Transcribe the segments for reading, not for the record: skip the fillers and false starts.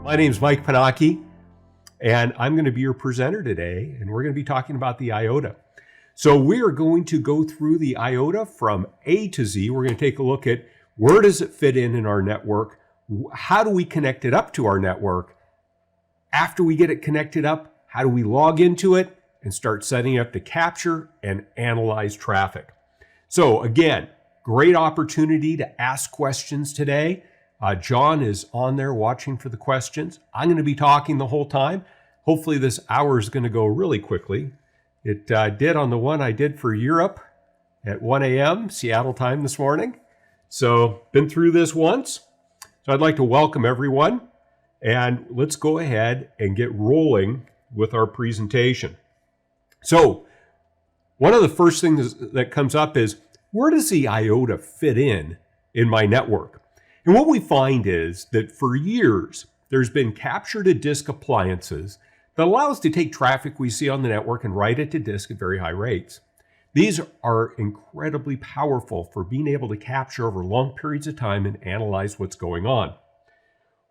My name's Mike Panaki, and I'm going to be your presenter today, and we're going to be talking about the IOTA. So we are going to go through the IOTA from A to Z. We're going to take a look at where does it fit in our network, how do we connect it up to our network, after we get it connected up, how do we log into it and start setting up to capture and analyze traffic. So again, great opportunity to ask questions today. John is on there watching for the questions. I'm going to be talking the whole time. Hopefully this hour is going to go really quickly. It did on the one I did for Europe at 1 a.m. Seattle time this morning. So been through this once. So I'd like to welcome everyone, and let's go ahead and get rolling with our presentation. So one of the first things that comes up is, where does the IOTA fit in my network? And what we find is that for years, there's been capture to disk appliances that allow us to take traffic we see on the network and write it to disk at very high rates. These are incredibly powerful for being able to capture over long periods of time and analyze what's going on.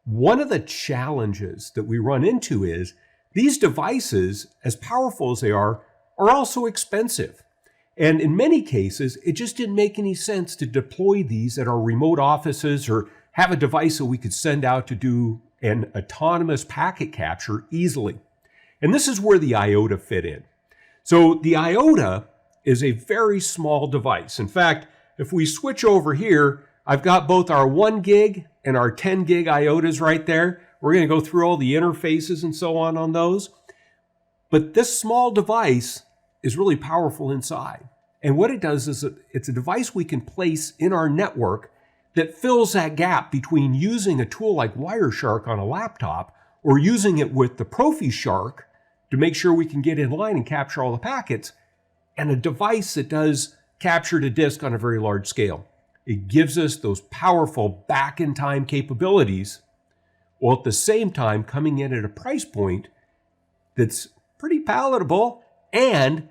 One of the challenges that we run into is these devices, as powerful as they are also expensive. And in many cases, it just didn't make any sense to deploy these at our remote offices or have a device that we could send out to do an autonomous packet capture easily. And this is where the IOTA fit in. So the IOTA is a very small device. In fact, if we switch over here, I've got both our 1 gig and our 10 gig IOTAs right there. We're going to go through all the interfaces and so on those. But this small device is really powerful inside. And what it does is it's a device we can place in our network that fills that gap between using a tool like Wireshark on a laptop or using it with the Profitap to make sure we can get in line and capture all the packets, and a device that does capture to disk on a very large scale. It gives us those powerful back-in-time capabilities, while at the same time coming in at a price point that's pretty palatable, and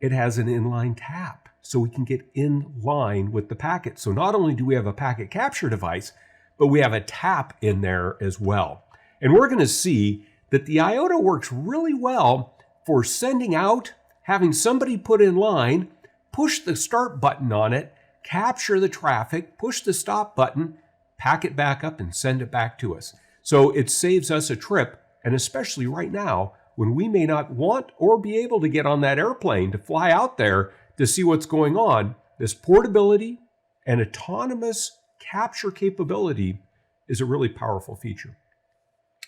it has an inline tap, so we can get in line with the packet. So not only do we have a packet capture device, but we have a tap in there as well. And we're going to see that the IOTA works really well for sending out, having somebody put in line, push the start button on it, capture the traffic, push the stop button, pack it back up, and send it back to us. So it saves us a trip, and especially right now, when we may not want or be able to get on that airplane to fly out there to see what's going on, this portability and autonomous capture capability is a really powerful feature.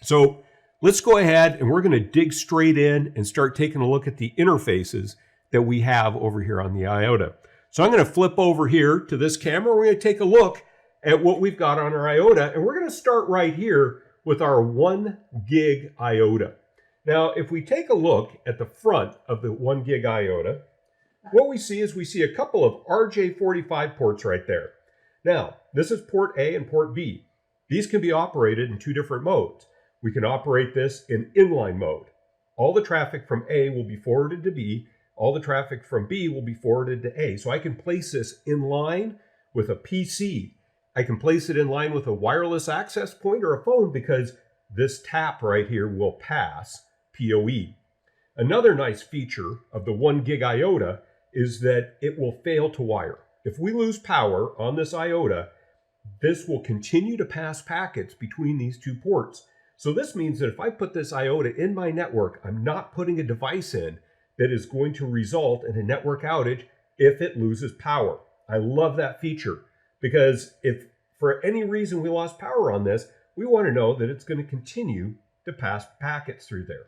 So let's go ahead and we're going to dig straight in and start taking a look at the interfaces that we have over here on the IOTA. So I'm going to flip over here to this camera. We're going to take a look at what we've got on our IOTA, and we're going to start right here with our 1 gig IOTA. Now, if we take a look at the front of the 1 gig IOTA, what we see is we see a couple of RJ45 ports right there. Now, this is port A and port B. These can be operated in 2 different modes. We can operate this in inline mode. All the traffic from A will be forwarded to B. All the traffic from B will be forwarded to A. So I can place this in line with a PC. I can place it in line with a wireless access point or a phone because this tap right here will pass PoE. Another nice feature of the 1 gig IOTA is that it will fail to wire. If we lose power on this IOTA, this will continue to pass packets between these 2 ports. So this means that if I put this IOTA in my network, I'm not putting a device in that is going to result in a network outage if it loses power. I love that feature because if for any reason we lost power on this, we want to know that it's going to continue to pass packets through there.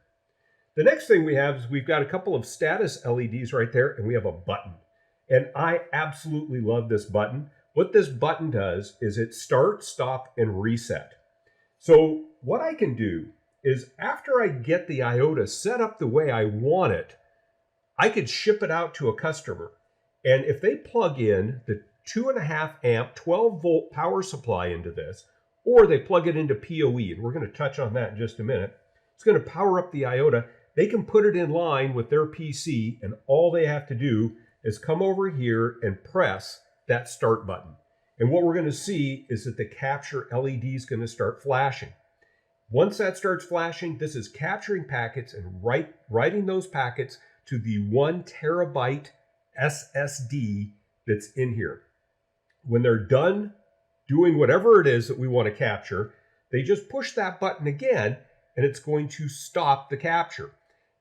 The next thing we have is we've got a couple of status LEDs right there, and we have a button. And I absolutely love this button. What this button does is it start, stop, and reset. So what I can do is after I get the IOTA set up the way I want it, I could ship it out to a customer. And if they plug in the 2.5 amp, 12 volt power supply into this, or they plug it into PoE, and we're going to touch on that in just a minute, it's going to power up the IOTA. They can put it in line with their PC, and all they have to do is come over here and press that start button. And what we're going to see is that the capture LED is going to start flashing. Once that starts flashing, this is capturing packets and writing those packets to the 1 terabyte SSD that's in here. When they're done doing whatever it is that we want to capture, they just push that button again and it's going to stop the capture.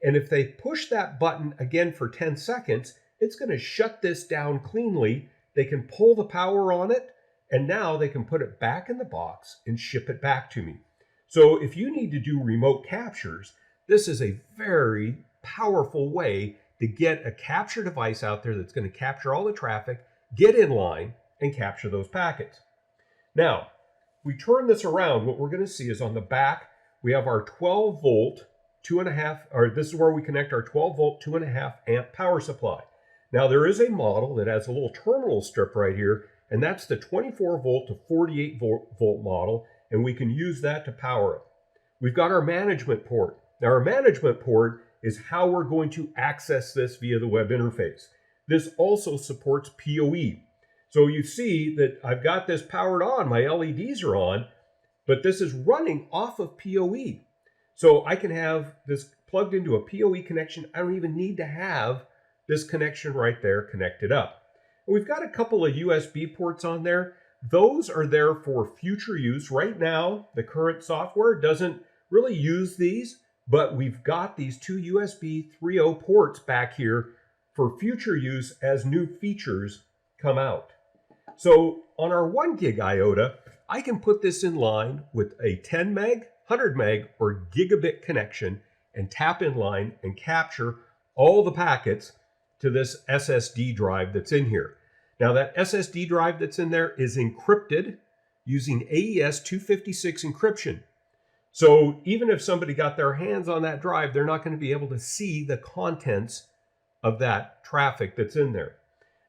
And if they push that button again for 10 seconds, it's going to shut this down cleanly. They can pull the power on it, and now they can put it back in the box and ship it back to me. So if you need to do remote captures, this is a very powerful way to get a capture device out there that's going to capture all the traffic, get in line, and capture those packets. Now, we turn this around, what we're going to see is on the back, we have our 12 volt, 2.5, or this is where we connect our 12 volt, 2.5 amp power supply. Now there is a model that has a little terminal strip right here, and that's the 24 volt to 48 volt model, and we can use that to power it. We've got our management port. Now our management port is how we're going to access this via the web interface. This also supports PoE. So you see that I've got this powered on, my LEDs are on, but this is running off of PoE. So I can have this plugged into a PoE connection. I don't even need to have this connection right there connected up. And we've got a couple of USB ports on there. Those are there for future use. Right now, the current software doesn't really use these, but we've got these two USB 3.0 ports back here for future use as new features come out. So on our 1 gig IOTA, I can put this in line with a 10 meg, 100 meg, or gigabit connection and tap in line and capture all the packets to this SSD drive that's in here. Now that SSD drive that's in there is encrypted using AES 256 encryption. So even if somebody got their hands on that drive, they're not going to be able to see the contents of that traffic that's in there.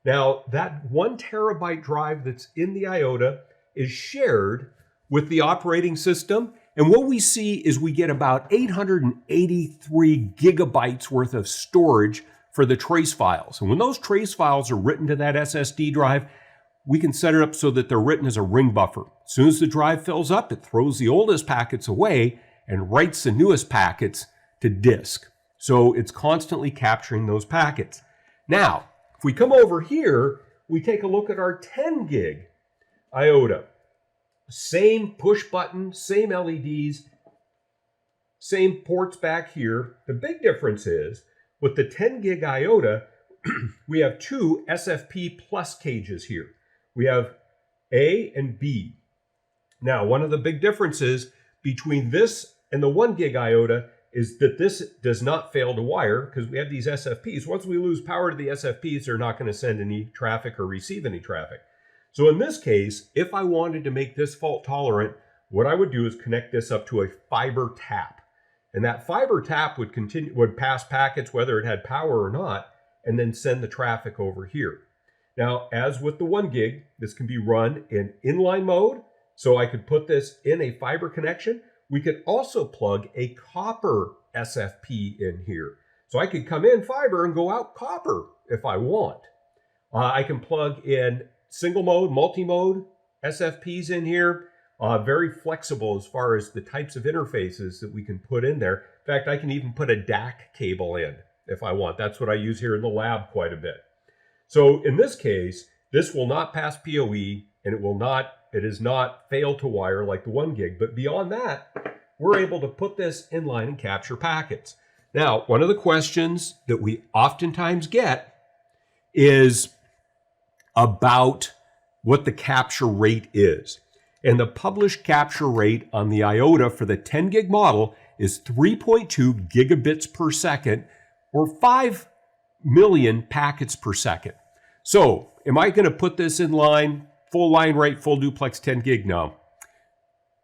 Now that 1 terabyte drive that's in the IOTA is shared with the operating system. And what we see is we get about 883 gigabytes worth of storage for the trace files. And when those trace files are written to that SSD drive, we can set it up so that they're written as a ring buffer. As soon as the drive fills up, it throws the oldest packets away and writes the newest packets to disk. So it's constantly capturing those packets. Now, if we come over here, we take a look at our 10 gig IOTA. Same push button, same LEDs, same ports back here. The big difference is with the 10 gig IOTA, we have two SFP plus cages here. We have A and B. Now, one of the big differences between this and the 1 gig IOTA is that this does not fail to wire because we have these SFPs. Once we lose power to the SFPs, they're not going to send any traffic or receive any traffic. So in this case, if I wanted to make this fault tolerant, what I would do is connect this up to a fiber tap. And that fiber tap would pass packets whether it had power or not, and then send the traffic over here. Now, as with the 1 gig, this can be run in inline mode. So I could put this in a fiber connection. We could also plug a copper SFP in here. So I could come in fiber and go out copper if I want. I can plug in single mode, multi-mode SFPs in here. Very flexible as far as the types of interfaces that we can put in there. In fact, I can even put a DAC cable in if I want. That's what I use here in the lab quite a bit. So in this case, this will not pass PoE and it is not fail to wire like the 1 gig. But beyond that, we're able to put this in line and capture packets. Now, one of the questions that we oftentimes get is about what the capture rate is. And the published capture rate on the IOTA for the 10 gig model is 3.2 gigabits per second or 5 million packets per second. So am I going to put this in line, full line rate, full duplex 10 gig? No.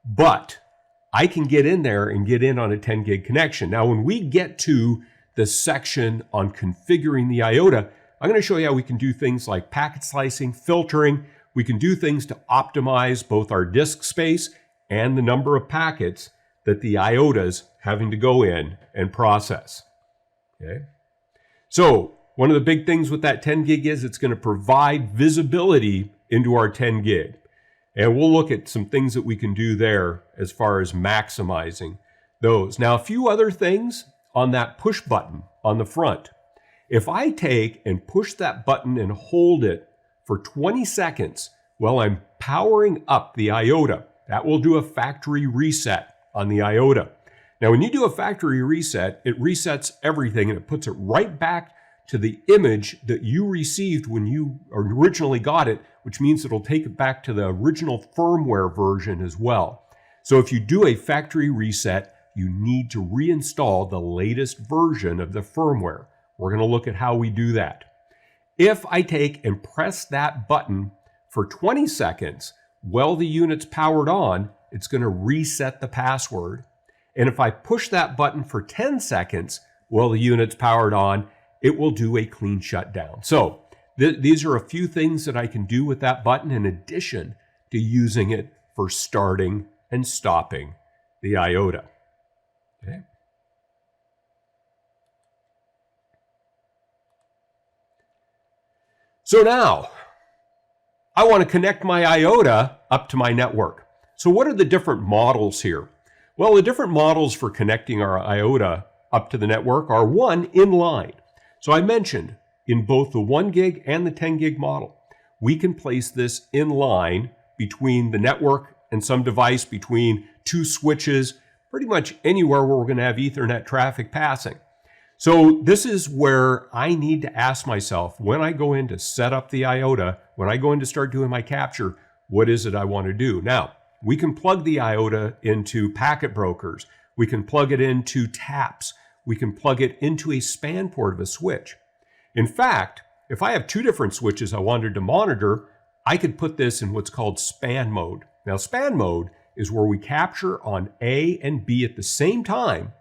But I can get in there and get in on a 10 gig connection. Now, when we get to the section on configuring the IOTA, I'm going to show you how we can do things like packet slicing, filtering. We can do things to optimize both our disk space and the number of packets that the IOTA's having to go in and process. Okay. So one of the big things with that 10 gig is it's going to provide visibility into our 10 gig. And we'll look at some things that we can do there as far as maximizing those. Now, a few other things on that push button on the front. If I take and push that button and hold it for 20 seconds while I'm powering up the IOTA, that will do a factory reset on the IOTA. Now, when you do a factory reset, it resets everything and it puts it right back to the image that you received when you originally got it, which means it'll take it back to the original firmware version as well. So if you do a factory reset, you need to reinstall the latest version of the firmware. We're going to look at how we do that. If I take and press that button for 20 seconds while the unit's powered on, it's going to reset the password. And if I push that button for 10 seconds while the unit's powered on, it will do a clean shutdown. So these are a few things that I can do with that button in addition to using it for starting and stopping the IOTA. Okay. So now I want to connect my IOTA up to my network. So what are the different models here? Well, the different models for connecting our IOTA up to the network are one, inline. So I mentioned in both the 1 gig and the 10 gig model, we can place this in line between the network and some device, between two switches, pretty much anywhere where we're going to have Ethernet traffic passing. So this is where I need to ask myself, when I go in to set up the IOTA, when I go in to start doing my capture, what is it I want to do? Now, we can plug the IOTA into packet brokers. We can plug it into taps. We can plug it into a span port of a switch. In fact, if I have two different switches I wanted to monitor, I could put this in what's called span mode. Now, span mode is where we capture on A and B at the same time,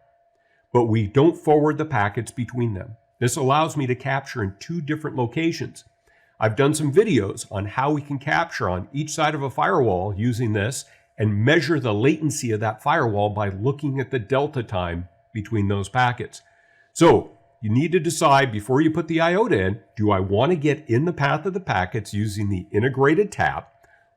but we don't forward the packets between them. This allows me to capture in two different locations. I've done some videos on how we can capture on each side of a firewall using this and measure the latency of that firewall by looking at the delta time between those packets. So you need to decide before you put the IOTA in, do I want to get in the path of the packets using the integrated tap,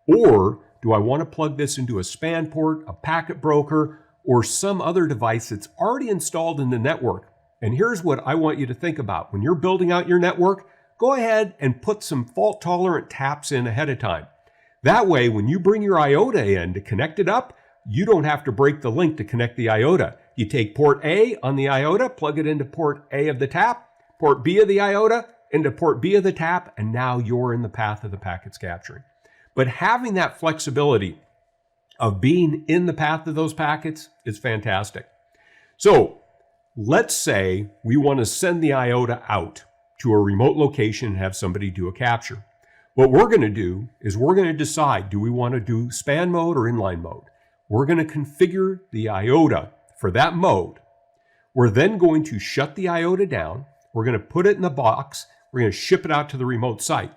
or do I want to plug this into a span port, a packet broker, or some other device that's already installed in the network? And here's what I want you to think about. When you're building out your network, go ahead and put some fault-tolerant taps in ahead of time. That way, when you bring your IOTA in to connect it up, you don't have to break the link to connect the IOTA. You take port A on the IOTA, plug it into port A of the tap, port B of the IOTA into port B of the tap, and now you're in the path of the packets capturing. But having that flexibility of being in the path of those packets is fantastic. So let's say we want to send the IOTA out to a remote location and have somebody do a capture. What we're going to do is we're going to decide, do we want to do span mode or inline mode? We're going to configure the IOTA for that mode. We're then going to shut the IOTA down. We're going to put it in the box. We're going to ship it out to the remote site.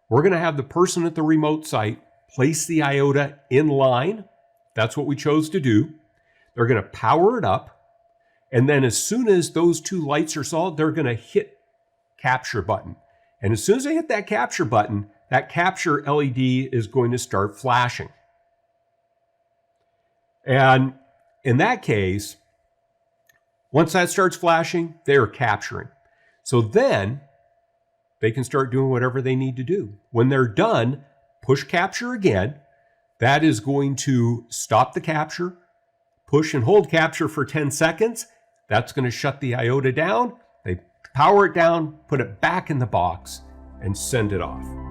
We're going to have the person at the remote site place the IOTA in line. That's what we chose to do. They're going to power it up. And then as soon as those two lights are solid, they're going to hit capture button. And as soon as they hit that capture button, that capture LED is going to start flashing. And in that case, once that starts flashing, they're capturing. So then they can start doing whatever they need to do. When they're done, push capture again. That is going to stop the capture. Push and hold capture for 10 seconds. That's going to shut the IOTA down. They power it down, put it back in the box, and send it off.